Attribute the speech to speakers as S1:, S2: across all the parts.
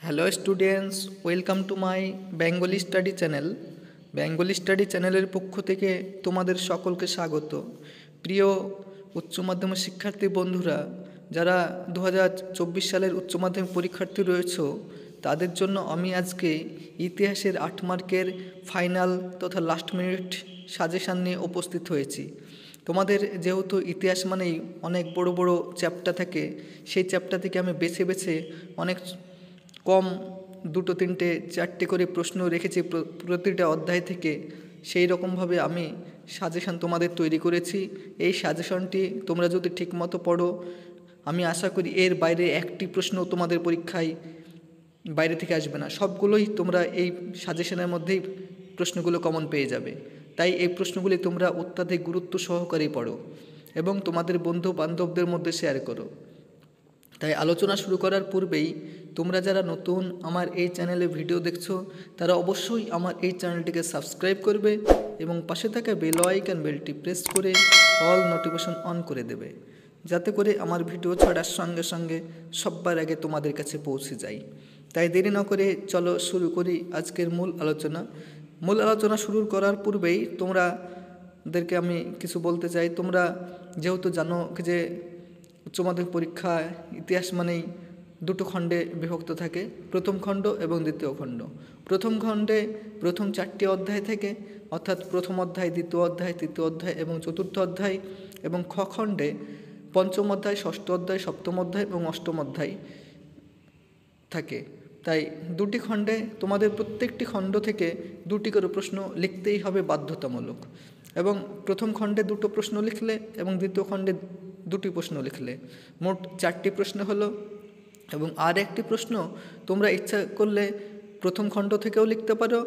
S1: Hello students, welcome to my Bengali study channel. Bengali study চ্যানেলের পক্ষ থেকে তোমাদের সকলকে স্বাগত। প্রিয় উচ্চ মাধ্যমিক শিক্ষার্থী বন্ধুরা, যারা 2024 সালের উচ্চ মাধ্যমিক পরীক্ষার্থী রয়েছে, তাদের জন্য আমি আজকে ইতিহাসের 8 মার্কের ফাইনাল তথা লাস্ট মিনিট সাজেশান নিয়ে উপস্থিত হয়েছি। তোমাদের যেহেতু ইতিহাস মানেই অনেক বড় বড় চ্যাপ্টার থাকে, সেই চ্যাপ্টার থেকে আমি বেছে বেছে অনেক কম 2, 3, 4টে করে প্রশ্ন রেখেছি প্রতিটা অধ্যায় থেকে। সেই রকমভাবে আমি সাজেশান তোমাদের তৈরি করেছি। এই সাজেশনটি তোমরা যদি ঠিকমতো পড়ো, আমি আশা করি এর বাইরে একটি প্রশ্ন তোমাদের পরীক্ষায় বাইরে থেকে আসবে না। সবগুলোই তোমরা এই সাজেশনের মধ্যেই প্রশ্নগুলো কমন পেয়ে যাবে। তাই এই প্রশ্নগুলি তোমরা অত্যাধিক গুরুত্ব সহকারে পড়ো এবং তোমাদের বন্ধু বান্ধবদের মধ্যে শেয়ার করো। তাই আলোচনা শুরু করার পূর্বেই তোমরা যারা নতুন আমার এই চ্যানেলে ভিডিও দেখছো, তারা অবশ্যই আমার এই চ্যানেলটিকে সাবস্ক্রাইব করবে এবং পাশে থাকা বেল আইকন বেলটি প্রেস করে অল নোটিফিকেশন অন করে দেবে, যাতে করে আমার ভিডিও ছাড়ার সঙ্গে সঙ্গে সবার আগে তোমাদের কাছে পৌঁছে যায়। তাই দেরি না করে চলো শুরু করি আজকের মূল আলোচনা শুরু করার পূর্বেই তোমাদেরকে আমি কিছু বলতে চাই। তোমরা যেহেতু জানো যে উচ্চ মাধ্যমিক পরীক্ষা ইতিহাস মানেই 2টো খণ্ডে বিভক্ত থাকে, প্রথম খণ্ড এবং দ্বিতীয় খণ্ড। প্রথম খণ্ডে প্রথম 4টি অধ্যায় থেকে, অর্থাৎ প্রথম অধ্যায়, দ্বিতীয় অধ্যায়, তৃতীয় অধ্যায় এবং চতুর্থ অধ্যায়, এবং খ খণ্ডে পঞ্চম অধ্যায়, ষষ্ঠ অধ্যায়, সপ্তম অধ্যায় এবং অষ্টম অধ্যায় থাকে। তাই 2টি খণ্ডে তোমাদের প্রত্যেকটি খণ্ড থেকে 2টি করে প্রশ্ন লিখতেই হবে বাধ্যতামূলক। এবং প্রথম খণ্ডে 2টো প্রশ্ন লিখলে এবং দ্বিতীয় খণ্ডে 2টি প্রশ্ন লিখলে মোট 4টি প্রশ্ন হলো। এবং আর একটি প্রশ্ন তোমরা ইচ্ছা করলে প্রথম খণ্ড থেকেও লিখতে পারো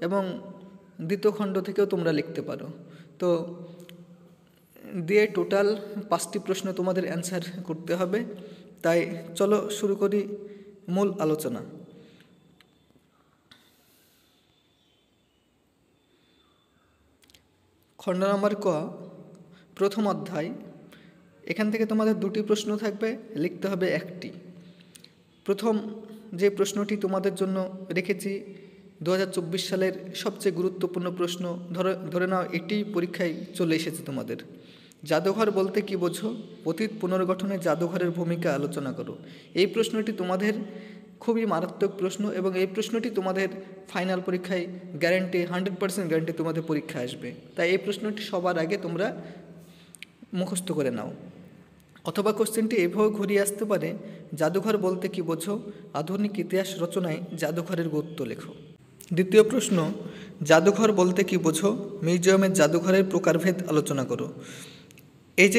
S1: এবং দ্বিতীয় খণ্ড থেকেও তোমরা লিখতে পারো। তো দিয়ে টোটাল 5টি প্রশ্ন তোমাদের অ্যান্সার করতে হবে। তাই চলো শুরু করি মূল আলোচনা। খণ্ড নম্বর ক, প্রথম অধ্যায়। এখান থেকে তোমাদের 2টি প্রশ্ন থাকবে, লিখতে হবে 1টি। প্রথম যে প্রশ্নটি তোমাদের জন্য রেখেছি 2024 সালের সবচেয়ে গুরুত্বপূর্ণ প্রশ্ন, ধরে নাও এটি পরীক্ষায় চলে এসেছে তোমাদের। জাদুঘর বলতে কি বোঝো? অতীত পুনর্গঠনে জাদুঘরের ভূমিকা আলোচনা করো। এই প্রশ্নটি তোমাদের খুবই মারাত্মক প্রশ্ন এবং এই প্রশ্নটি তোমাদের ফাইনাল পরীক্ষায় গ্যারান্টি, 100% গ্যারান্টি তোমাদের পরীক্ষা আসবে। তাই এই প্রশ্নটি সবার আগে তোমরা মুখস্থ করে নাও। অথবা কোশ্চেনটি এভাবে ঘুরিয়ে আসতে পারে, জাদুঘর বলতে কি বোঝো? আধুনিক ইতিহাস রচনায় জাদুঘরের গুরুত্ব লেখো। দ্বিতীয় প্রশ্ন, জাদুঘর বলতে কি বোঝো? মিউজিয়ামের জাদুঘরের প্রকারভেদ আলোচনা করো। এই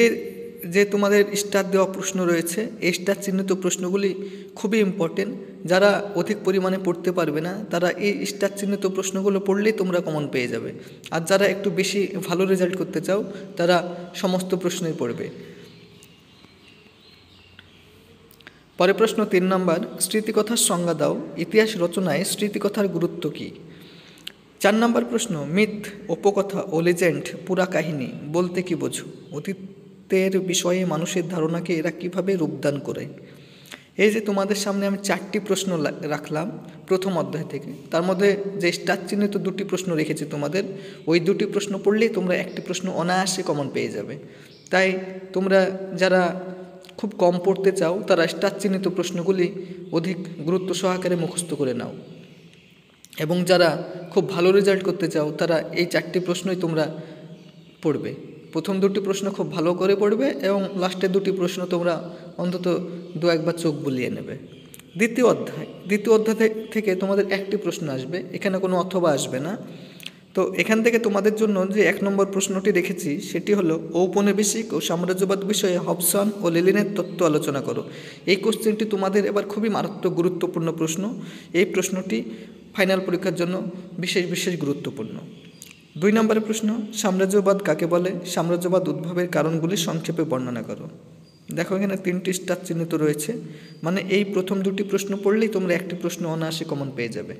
S1: যে তোমাদের স্টার দেওয়া প্রশ্ন রয়েছে, এই স্টার চিহ্নিত প্রশ্নগুলি খুবই ইম্পর্টেন্ট। যারা অধিক পরিমাণে পড়তে পারবে না, তারা এই স্টার চিহ্নিত প্রশ্নগুলো পড়লেই তোমরা কমন পেয়ে যাবে। আর যারা একটু বেশি ভালো রেজাল্ট করতে চাও, তারা সমস্ত প্রশ্নই পড়বে। পরে প্রশ্ন 3 নম্বর, স্মৃতিকথার সংজ্ঞা দাও। ইতিহাস রচনায় স্মৃতিকথার গুরুত্ব কী? 4 নম্বর প্রশ্ন, মিথ, উপকথা ও লেজেন্ড, পুরা কাহিনী বলতে কি বোঝো? অতীতের বিষয়ে মানুষের ধারণাকে এরা কিভাবে রূপদান করে? এই যে তোমাদের সামনে আমি 4টি প্রশ্ন রাখলাম প্রথম অধ্যায় থেকে, তার মধ্যে যে স্টার চিহ্নিত 2টি প্রশ্ন রেখেছি তোমাদের, ওই 2টি প্রশ্ন পড়লেই তোমরা একটি প্রশ্ন অনায়াসে কমন পেয়ে যাবে। তাই তোমরা যারা খুব কম পড়তে চাও, তারা স্টার চিহ্নিত প্রশ্নগুলি অধিক গুরুত্ব সহকারে মুখস্থ করে নাও। এবং যারা খুব ভালো রেজাল্ট করতে চাও, তারা এই 4টি প্রশ্নই তোমরা পড়বে। প্রথম 2টি প্রশ্ন খুব ভালো করে পড়বে এবং লাস্টের 2টি প্রশ্ন তোমরা অন্তত 2-1 বার চোখ বুলিয়ে নেবে। দ্বিতীয় অধ্যায় থেকে তোমাদের 1টি প্রশ্ন আসবে, এখানে কোনো অথবা আসবে না। তো এখান থেকে তোমাদের জন্য যে 1 নম্বর প্রশ্নটি রেখেছি, সেটি হলো ঔপনিবেশিক ও সাম্রাজ্যবাদ বিষয়ে হবসন ও লেনিনের তত্ত্ব আলোচনা করো। এই কোশ্চেনটি তোমাদের এবার খুবই মারাত্মক গুরুত্বপূর্ণ প্রশ্ন। এই প্রশ্নটি ফাইনাল পরীক্ষার জন্য বিশেষ গুরুত্বপূর্ণ। 2 নম্বরের প্রশ্ন, সাম্রাজ্যবাদ কাকে বলে? সাম্রাজ্যবাদ উদ্ভবের কারণগুলি সংক্ষেপে বর্ণনা করো। দেখো এখানে 3টি স্টার চিহ্নিত রয়েছে, মানে এই প্রথম 2টি প্রশ্ন পড়লেই তোমরা একটি প্রশ্ন অনায়াসে কমন পেয়ে যাবে।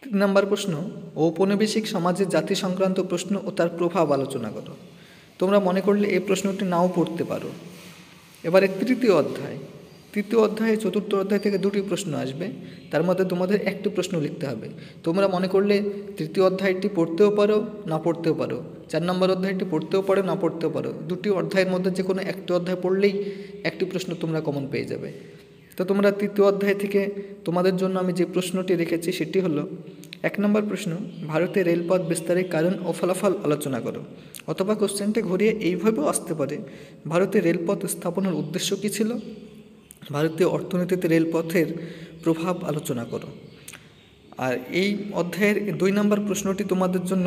S1: 3 নম্বর প্রশ্ন, ঔপনিবেশিক সমাজে জাতি সংক্রান্ত প্রশ্ন ও তার প্রভাব আলোচনা করো। তোমরা মনে করলে এই প্রশ্নটি নাও পড়তে পারো। এবারে তৃতীয় অধ্যায়, তৃতীয় অধ্যায়ে চতুর্থ অধ্যায় থেকে দুটি প্রশ্ন আসবে, তার মধ্যে তোমাদের একটি প্রশ্ন লিখতে হবে। তোমরা মনে করলে তৃতীয় অধ্যায়টি পড়তেও পারো, না পড়তেও পারো, 4 নম্বর অধ্যায়টি পড়তেও পারো, না পড়তেও পারো। দুটি অধ্যায়ের মধ্যে যে কোনো একটি অধ্যায় পড়লেই একটি প্রশ্ন তোমরা কমন পেয়ে যাবে। তো তোমরা তৃতীয় অধ্যায় থেকে তোমাদের জন্য আমি যে প্রশ্নটি রেখেছি সেটি হলো 1 নম্বর প্রশ্ন, ভারতে রেলপথ বিস্তারের কারণ ও ফলাফল আলোচনা করো। অথবা কোশ্চেনটা ঘুরিয়ে এইভাবেও আসতে পারে, ভারতে রেলপথ স্থাপনের উদ্দেশ্য কী ছিল, ভারতীয় অর্থনীতিতে রেলপথের প্রভাব আলোচনা করো। আর এই অধ্যায়ের 2 নম্বর প্রশ্নটি তোমাদের জন্য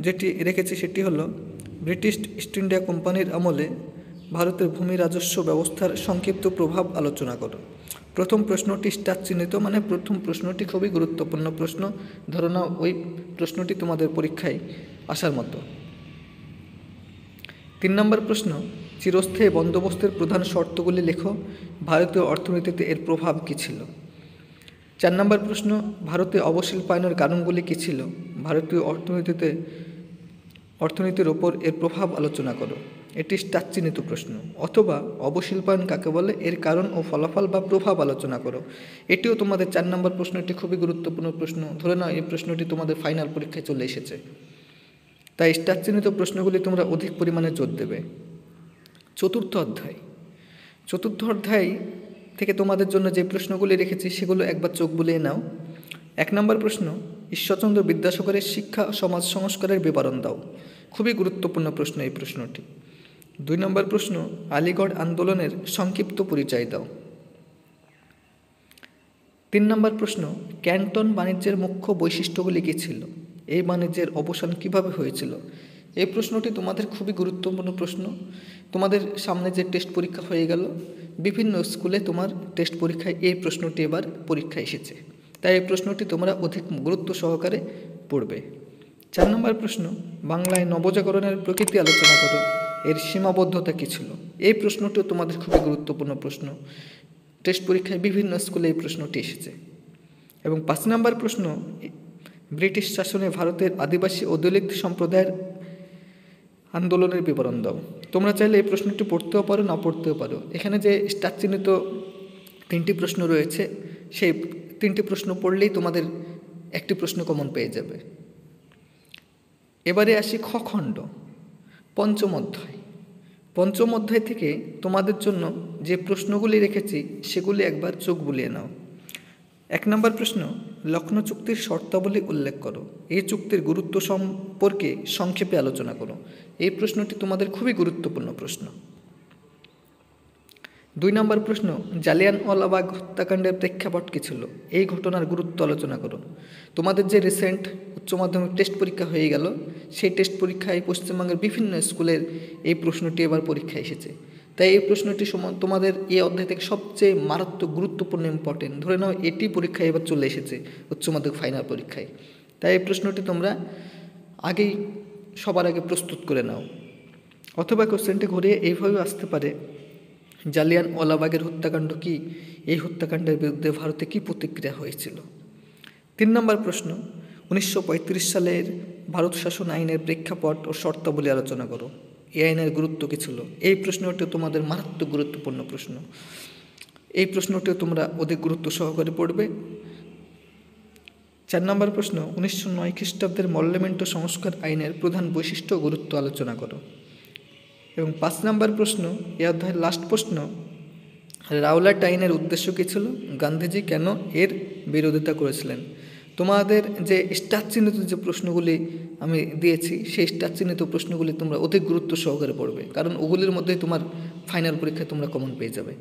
S1: যেটি রেখেছি সেটি হলো, ব্রিটিশ ইস্ট ইন্ডিয়া কোম্পানির আমলে ভারতের ভূমি রাজস্ব ব্যবস্থার সংক্ষিপ্ত প্রভাব আলোচনা করো। প্রথম প্রশ্নটি স্টার চিহ্নিত, মানে প্রথম প্রশ্নটি খুবই গুরুত্বপূর্ণ প্রশ্ন, ধরো না ওই প্রশ্নটি তোমাদের পরীক্ষায় আসার মতো। 3 নম্বর প্রশ্ন, চিরস্থায়ী বন্দোবস্তের প্রধান শর্তগুলি লেখো, ভারতীয় অর্থনীতিতে এর প্রভাব কী ছিল। 4 নম্বর প্রশ্ন, ভারতে অবশিল্পায়নের কারণগুলি কী ছিল, ভারতীয় অর্থনীতির ওপর এর প্রভাব আলোচনা করো। এটি স্টার চিহ্নিত প্রশ্ন। অথবা অবশিল্পায়ন কাকে বলে, এর কারণ ও ফলাফল বা প্রভাব আলোচনা করো। এটিও তোমাদের 4 নম্বর প্রশ্ন, এটি খুবই গুরুত্বপূর্ণ প্রশ্ন, ধরে নাও এই প্রশ্নটি তোমাদের ফাইনাল পরীক্ষায় চলে এসেছে, তাই স্টার চিহ্নিত প্রশ্নগুলি তোমরা অধিক পরিমাণে জোর দেবে। চতুর্থ অধ্যায় থেকে তোমাদের জন্য যে প্রশ্নগুলি রেখেছি সেগুলো একবার চোখ বুলিয়ে নাও। 1 নম্বর প্রশ্ন, ঈশ্বরচন্দ্র বিদ্যাসাগরের শিক্ষা সমাজ সংস্কারের বিবরণ দাও। খুবই গুরুত্বপূর্ণ প্রশ্ন এই প্রশ্নটি। 2 নম্বর প্রশ্ন, আলিগড় আন্দোলনের সংক্ষিপ্ত পরিচয় দাও। 3 নম্বর প্রশ্ন, ক্যান্টন বাণিজ্যের মুখ্য বৈশিষ্ট্যগুলি কী ছিল, এই বাণিজ্যের অবসান কিভাবে হয়েছিল। এই প্রশ্নটি তোমাদের খুবই গুরুত্বপূর্ণ প্রশ্ন। তোমাদের সামনে যে টেস্ট পরীক্ষা হয়ে গেল, বিভিন্ন স্কুলে তোমার টেস্ট পরীক্ষায় এই প্রশ্নটি এবার পরীক্ষায় এসেছে, তাই এই প্রশ্নটি তোমরা অধিক গুরুত্ব সহকারে পড়বে। 4 নম্বর প্রশ্ন, বাংলায় নবজাগরণের প্রকৃতি আলোচনা করো, এর সীমাবদ্ধতা কী ছিল। এই প্রশ্নটিও তোমাদের খুবই গুরুত্বপূর্ণ প্রশ্ন, টেস্ট পরীক্ষায় বিভিন্ন স্কুলে এই প্রশ্নটি এসেছে। এবং 5 নম্বর প্রশ্ন, ব্রিটিশ শাসনে ভারতের আদিবাসী ও দলিত সম্প্রদায়ের আন্দোলনের বিবরণ দাও। তোমরা চাইলে এই প্রশ্নটি পড়তেও পারো, না পড়তেও পারো। এখানে যে স্টার চিহ্নিত 3টি প্রশ্ন রয়েছে, সেই 3টি প্রশ্ন পড়লেই তোমাদের একটি প্রশ্ন কমন পেয়ে যাবে। এবারে আসি খ খণ্ড, পঞ্চম অধ্যায় থেকে তোমাদের জন্য যে প্রশ্নগুলি রেখেছি সেগুলি একবার চোখ বুলিয়ে নাও। 1 নম্বর প্রশ্ন, লখনৌ চুক্তির শর্তাবলী উল্লেখ করো, এই চুক্তির গুরুত্ব সম্পর্কে সংক্ষেপে আলোচনা করো। এই প্রশ্নটি তোমাদের খুবই গুরুত্বপূর্ণ প্রশ্ন। 2 নম্বর প্রশ্ন, জালিয়ানওয়ালাবাগ হত্যাকাণ্ডের প্রেক্ষাপট কী ছিল, এই ঘটনার গুরুত্ব আলোচনা করো। তোমাদের যে রিসেন্ট উচ্চ মাধ্যমিক টেস্ট পরীক্ষা হয়ে গেল, সেই টেস্ট পরীক্ষায় পশ্চিমবঙ্গের বিভিন্ন স্কুলের এই প্রশ্নটি এবার পরীক্ষায় এসেছে, তাই এই প্রশ্নটি তোমাদের এই অধ্যায় থেকে সবচেয়ে মারাত্মক গুরুত্বপূর্ণ ইম্পর্টেন্ট, ধরে নাও এটি পরীক্ষায় এবার চলে এসেছে উচ্চ মাধ্যমিক ফাইনাল পরীক্ষায়, তাই এই প্রশ্নটি তোমরা সবার আগে প্রস্তুত করে নাও। অথবা কোশ্চেনটি ঘুরিয়ে এইভাবে আসতে পারে, জালিয়ানওয়ালাবাগের হত্যাকাণ্ড কি, এই হত্যাকাণ্ডের বিরুদ্ধে ভারতে কী প্রতিক্রিয়া হয়েছিল। 3 নম্বর প্রশ্ন, 1935 সালের ভারত শাসন আইনের প্রেক্ষাপট ও শর্তাবলী আলোচনা করো, এই আইনের গুরুত্ব কী ছিল। এই প্রশ্নটিও তোমাদের মারাত্মক গুরুত্বপূর্ণ প্রশ্ন, এই প্রশ্নটিও তোমরা অধিক গুরুত্ব সহকারে পড়বে। 4 নম্বর প্রশ্ন, 1909 খ্রিস্টাব্দের মল্যমেন্টো সংস্কার আইনের প্রধান বৈশিষ্ট্য ও গুরুত্ব আলোচনা করো। এবং 5 নম্বর প্রশ্ন, এই অধ্যায়ের লাস্ট প্রশ্ন, রাওলাট আইনের উদ্দেশ্য কী ছিল, গান্ধীজি কেন এর বিরোধিতা করেছিলেন। তোমাদের যে স্টার চিহ্নিত যে প্রশ্নগুলি আমি দিয়েছি, সেই স্টার চিহ্নিত প্রশ্নগুলি তোমরা অধিক গুরুত্ব সহকারে পড়বে, কারণ ওগুলির মধ্যেই তোমার ফাইনাল পরীক্ষায় তোমরা কমন পেয়ে যাবে।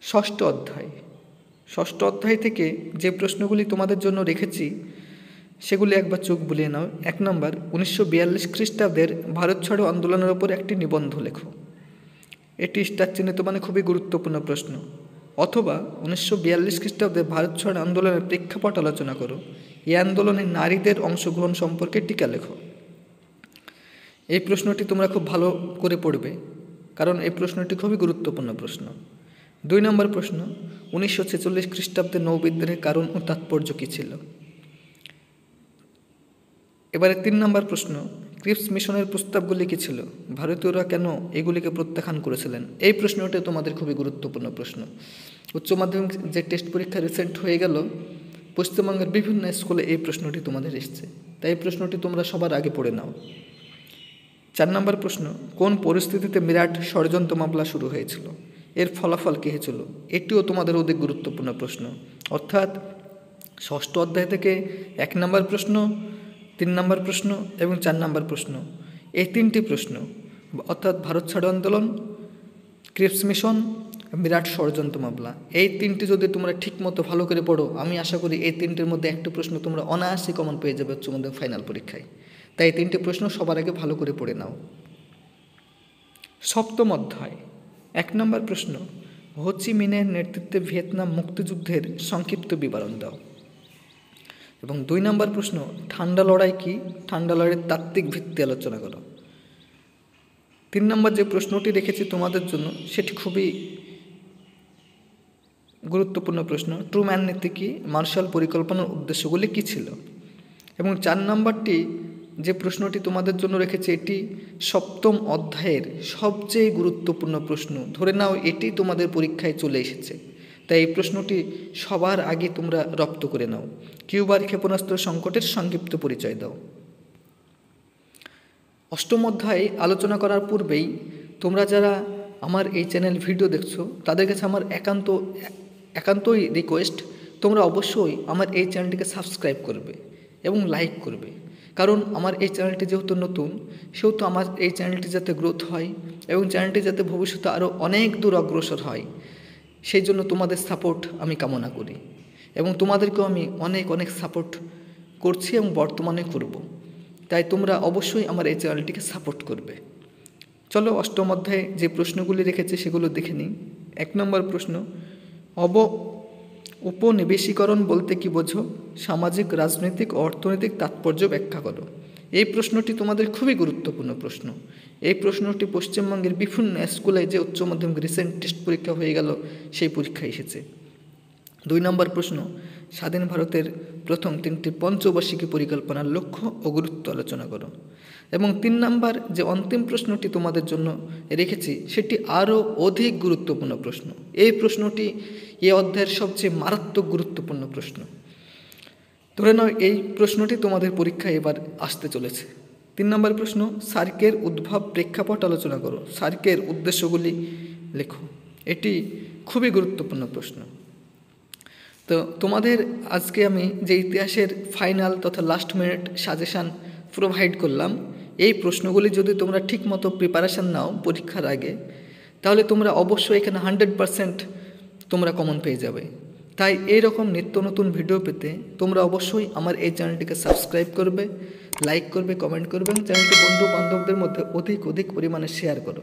S1: ষষ্ঠ অধ্যায় থেকে যে প্রশ্নগুলি তোমাদের জন্য রেখেছি সেগুলি একবার চোখ বুলিয়ে নাও। 1 নম্বর, 1942 খ্রিস্টাব্দের ভারত ছাড়ো আন্দোলনের ওপর একটি নিবন্ধ লেখো। এটি স্টার চিহ্নিত, মানে খুবই গুরুত্বপূর্ণ প্রশ্ন। অথবা 1942 খ্রিস্টাব্দে ভারত ছাড়ো আন্দোলনের প্রেক্ষাপট আলোচনা করো, এই আন্দোলনে নারীদের অংশগ্রহণ সম্পর্কে টিকা লেখো। এই প্রশ্নটি তোমরা খুব ভালো করে পড়বে, কারণ এই প্রশ্নটি খুবই গুরুত্বপূর্ণ প্রশ্ন। 2 নম্বর প্রশ্ন, 1946 খ্রিস্টাব্দে নৌবিদ্রোহের কারণ ও তাৎপর্য কী ছিল। এবারে 3 নম্বর প্রশ্ন, ক্রিপস মিশনের প্রস্তাবগুলি কী ছিল? ভারতীয়রা কেন এগুলিকে প্রত্যাখ্যান করেছিলেন? এই প্রশ্নটি তোমাদের খুবই গুরুত্বপূর্ণ প্রশ্ন। উচ্চ মাধ্যমিক যে টেস্ট পরীক্ষা রিসেন্ট হয়ে গেল, পশ্চিমবঙ্গের বিভিন্ন স্কুলে এই প্রশ্নটি তোমাদের এসছে, তাই এই প্রশ্নটি তোমরা সবার আগে পড়ে নাও। 4 নম্বর প্রশ্ন, কোন পরিস্থিতিতে বিরাট ষড়যন্ত্র মামলা শুরু হয়েছিল? এর ফলাফল কী হয়েছিল? এটিও তোমাদের অধিক গুরুত্বপূর্ণ প্রশ্ন। অর্থাৎ ষষ্ঠ অধ্যায় থেকে 1 নম্বর প্রশ্ন, 3 নম্বর প্রশ্ন এবং 4 নম্বর প্রশ্ন, এই 3টি প্রশ্ন অর্থাৎ ভারত ছাড়ো আন্দোলন, ক্রিপস মিশন, বিরাট ষড়যন্ত্র মামলা, এই 3টি যদি তোমরা ঠিকমতো ভালো করে পড়ো, আমি আশা করি এই 3টির মধ্যে একটা প্রশ্ন তোমরা অনায়াসে কমন পেয়ে যাবে উচ্চ মাধ্যমিক ফাইনাল পরীক্ষায়। তাই এই 3টি প্রশ্ন সবার আগে ভালো করে পড়ে নাও। সপ্তম অধ্যায় 1 নম্বর প্রশ্ন, হো চি মিনের নেতৃত্বে ভিয়েতনাম মুক্তিযুদ্ধের সংক্ষিপ্ত বিবরণ দাও। এবং 2 নম্বর প্রশ্ন, ঠান্ডা লড়াই কি? ঠান্ডা লড়াইয়ের তাত্ত্বিক ভিত্তি আলোচনা করো। 3 নম্বর যে প্রশ্নটি রেখেছি তোমাদের জন্য সেটি খুবই গুরুত্বপূর্ণ প্রশ্ন, ট্রুম্যান নীতি কি? মার্শাল পরিকল্পনার উদ্দেশ্যগুলি কী ছিল? এবং 4 নম্বরটি যে প্রশ্নটি তোমাদের জন্য রেখেছি এটি সপ্তম অধ্যায়ের সবচেয়ে গুরুত্বপূর্ণ প্রশ্ন। ধরে নাও এটি তোমাদের পরীক্ষায় চলে এসেছে, তাই এই প্রশ্নটি সবার আগে তোমরা রপ্ত করে নাও। কিউবার ক্ষেপণাস্ত্র সংকটের সংক্ষিপ্ত পরিচয় দাও। অষ্টম অধ্যায় আলোচনা করার পূর্বেই তোমরা যারা আমার এই চ্যানেল ভিডিও দেখছো তাদের কাছে আমার একান্তই রিকোয়েস্ট, তোমরা অবশ্যই আমার এই চ্যানেলটিকে সাবস্ক্রাইব করবে এবং লাইক করবে। কারণ আমার এই চ্যানেলটি যেহেতু নতুন, সেহেতু আমার এই চ্যানেলটি যাতে গ্রোথ হয় এবং চ্যানেলটি যাতে ভবিষ্যতে আরও অনেক দূর অগ্রসর হয়, সেই জন্য তোমাদের সাপোর্ট আমি কামনা করি এবং তোমাদেরকেও আমি অনেক অনেক সাপোর্ট করছি এবং বর্তমানে করব। তাই তোমরা অবশ্যই আমার এই চ্যানেলটিকে সাপোর্ট করবে। চলো অষ্টম অধ্যায়ে যে প্রশ্নগুলি রেখেছে সেগুলো দেখে নিই। 1 নম্বর প্রশ্ন, উপনিবেশীকরণ বলতে কি বোঝো? সামাজিক, রাজনৈতিক ও অর্থনৈতিক তাৎপর্য ব্যাখ্যা করো। এই প্রশ্নটি তোমাদের খুবই গুরুত্বপূর্ণ প্রশ্ন। এই প্রশ্নটি পশ্চিমবঙ্গের বিভিন্ন স্কুলে যে উচ্চ মাধ্যমিক রিসেন্ট টেস্ট পরীক্ষা হয়ে গেল সেই পরীক্ষায় এসেছে। 2 নম্বর প্রশ্ন, স্বাধীন ভারতের প্রথম 3টি পঞ্চবার্ষিকী পরিকল্পনার লক্ষ্য ও গুরুত্ব আলোচনা করো। এবং 3 নম্বর যে অন্তিম প্রশ্নটি তোমাদের জন্য রেখেছি সেটি আরও অধিক গুরুত্বপূর্ণ প্রশ্ন। এই প্রশ্নটি এই অধ্যায়ের সবচেয়ে মারাত্মক গুরুত্বপূর্ণ প্রশ্ন। ধরে নাও এই প্রশ্নটি তোমাদের পরীক্ষায় এবার আসতে চলেছে। 3 নম্বর প্রশ্ন, সার্কের উদ্ভব প্রেক্ষাপট আলোচনা করো। সার্কের উদ্দেশ্যগুলি লেখো। এটি খুবই গুরুত্বপূর্ণ প্রশ্ন। তো তোমাদের আজকে আমি যে ইতিহাসের ফাইনাল তথা লাস্ট মিনিট সাজেশান প্রোভাইড করলাম, এই প্রশ্নগুলি যদি তোমরা ঠিকমতো প্রিপারেশান নাও পরীক্ষার আগে, তাহলে তোমরা অবশ্যই এখানে 100% তোমরা কমন পেয়ে যাবে। তাই এই রকম নিত্য নতুন ভিডিও পেতে তোমরা অবশ্যই আমার এই চ্যানেলটিকে সাবস্ক্রাইব করবে, লাইক করবে, কমেন্ট করবে এবং চ্যানেলটি বন্ধু বান্ধবদের মধ্যে অধিক পরিমাণে শেয়ার করো।